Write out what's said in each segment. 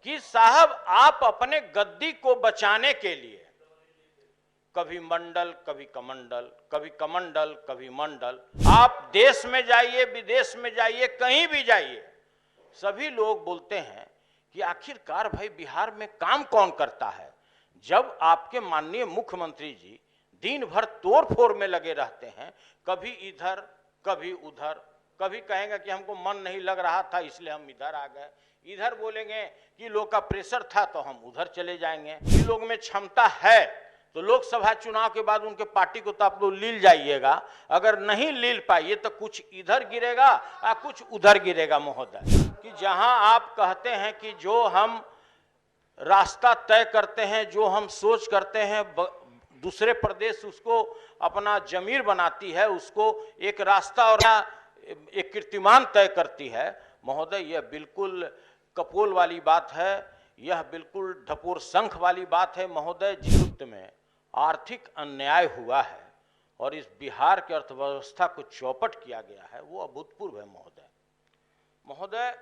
कि साहब आप अपने गद्दी को बचाने के लिए कभी मंडल, कभी कमंडल, कभी कमंडल, कभी मंडल, आप देश में जाइए, विदेश में जाइए, कहीं भी जाइए, सभी लोग बोलते हैं कि आखिरकार भाई बिहार में काम कौन करता है। जब आपके माननीय मुख्यमंत्री जी दिन भर तोड़ फोड़ में लगे रहते हैं, कभी इधर कभी उधर, कभी कहेंगे कि हमको मन नहीं लग रहा था इसलिए हम इधर आ गए, इधर बोलेंगे कि लोग का प्रेशर था तो हम उधर चले जाएंगे। इन लोग में क्षमता है तो लोकसभा चुनाव के बाद उनके पार्टी को तो आप लोग लील जाइएगा, अगर नहीं लील पाइए तो कुछ इधर गिरेगा या कुछ उधर गिरेगा महोदय। कि जहां आप कहते हैं कि जो हम रास्ता तय करते हैं, जो हम सोच करते हैं, दूसरे प्रदेश उसको अपना जमीर बनाती है, उसको एक रास्ता और एक कीर्तिमान तय करती है महोदय, यह बिल्कुल कपोल वाली बात है, यह बिल्कुल ढपोर शंख वाली बात है महोदय। जिस में आर्थिक अन्याय हुआ है और इस बिहार की अर्थव्यवस्था को चौपट किया गया है वो अभूतपूर्व है महोदय।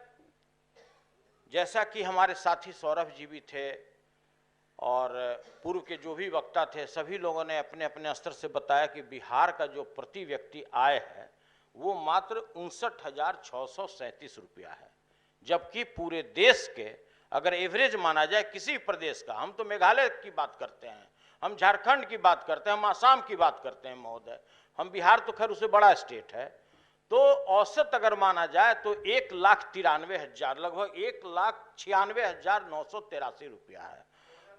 जैसा कि हमारे साथी सौरभ जी भी थे और पूर्व के जो भी वक्ता थे, सभी लोगों ने अपने अपने स्तर से बताया कि बिहार का जो प्रति व्यक्ति आय है वो मात्र 59,637 रुपया है, जबकि पूरे देश के अगर एवरेज माना जाए किसी प्रदेश का, हम तो मेघालय की बात करते हैं, हम झारखंड की बात करते हैं, हम आसाम की बात करते हैं महोदय, हम बिहार तो खैर उससे बड़ा स्टेट है, तो औसत अगर माना जाए तो 1,93,000 लगभग 1,96,983 रुपया है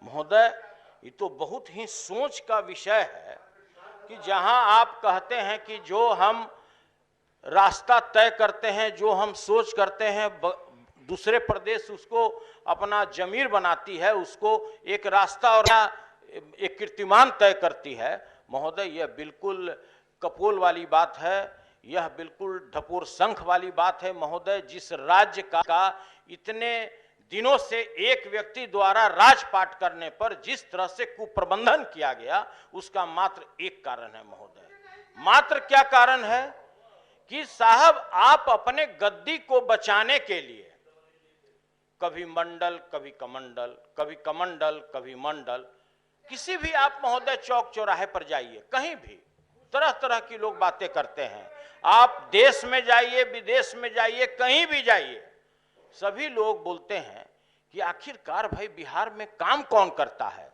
महोदय। ये तो बहुत ही सोच का विषय है कि जहां आप कहते हैं कि जो हम रास्ता तय करते हैं, जो हम सोच करते हैं, दूसरे प्रदेश उसको अपना जमीर बनाती है, उसको एक रास्ता और एक कीर्तिमान तय करती है महोदय, यह बिल्कुल कपोल वाली बात है, यह बिल्कुल ढपोर शंख वाली बात है महोदय। जिस राज्य का इतने दिनों से एक व्यक्ति द्वारा राजपाट करने पर जिस तरह से कुप्रबंधन किया गया, उसका मात्र एक कारण है महोदय। मात्र क्या कारण है कि साहब आप अपने गद्दी को बचाने के लिए कभी मंडल, कभी कमंडल, कभी कमंडल, कभी मंडल, किसी भी आप महोदय चौक चौराहे पर जाइए, कहीं भी तरह तरह की लोग बातें करते हैं। आप देश में जाइए, विदेश में जाइए, कहीं भी जाइए, सभी लोग बोलते हैं कि आखिरकार भाई बिहार में काम कौन करता है।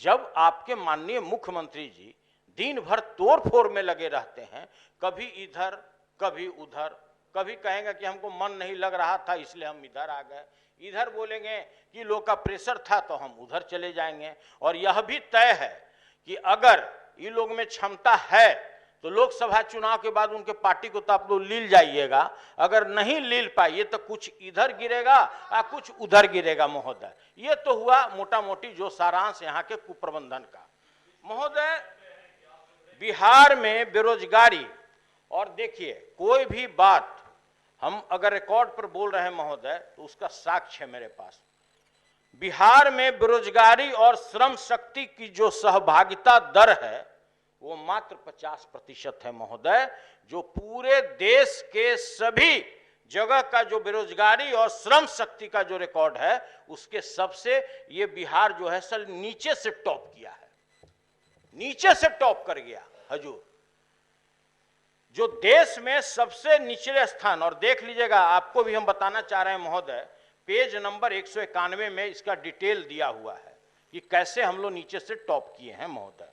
जब आपके माननीय मुख्यमंत्री जी दिन भर तोड़ फोड़ में लगे रहते हैं, कभी इधर कभी उधर, कभी कहेंगे कि हमको मन नहीं लग रहा था इसलिए हम इधर आ गए, इधर बोलेंगे कि लोग का प्रेशर था तो हम उधर चले जाएंगे। और यह भी तय है कि अगर इन लोग में क्षमता है तो लोकसभा चुनाव के बाद उनके पार्टी को तो आप लोग लील जाइएगा, अगर नहीं लील पाइए तो कुछ इधर गिरेगा या कुछ उधर गिरेगा महोदय। ये तो हुआ मोटा मोटी जो सारांश यहाँ के कुप्रबंधन का महोदय। बिहार में बेरोजगारी, और देखिए कोई भी बात हम अगर रिकॉर्ड पर बोल रहे हैं महोदय तो उसका साक्ष्य है मेरे पास। बिहार में बेरोजगारी और श्रम शक्ति की जो सहभागिता दर है वो मात्र 50% है महोदय, जो पूरे देश के सभी जगह का जो बेरोजगारी और श्रम शक्ति का जो रिकॉर्ड है उसके सबसे ये बिहार जो है सल नीचे से टॉप किया है, नीचे से टॉप कर गया हजूर, जो देश में सबसे निचले स्थान। और देख लीजिएगा, आपको भी हम बताना चाह रहे हैं महोदय, पेज नंबर 191 में इसका डिटेल दिया हुआ है कि कैसे हम लोग नीचे से टॉप किए हैं महोदय।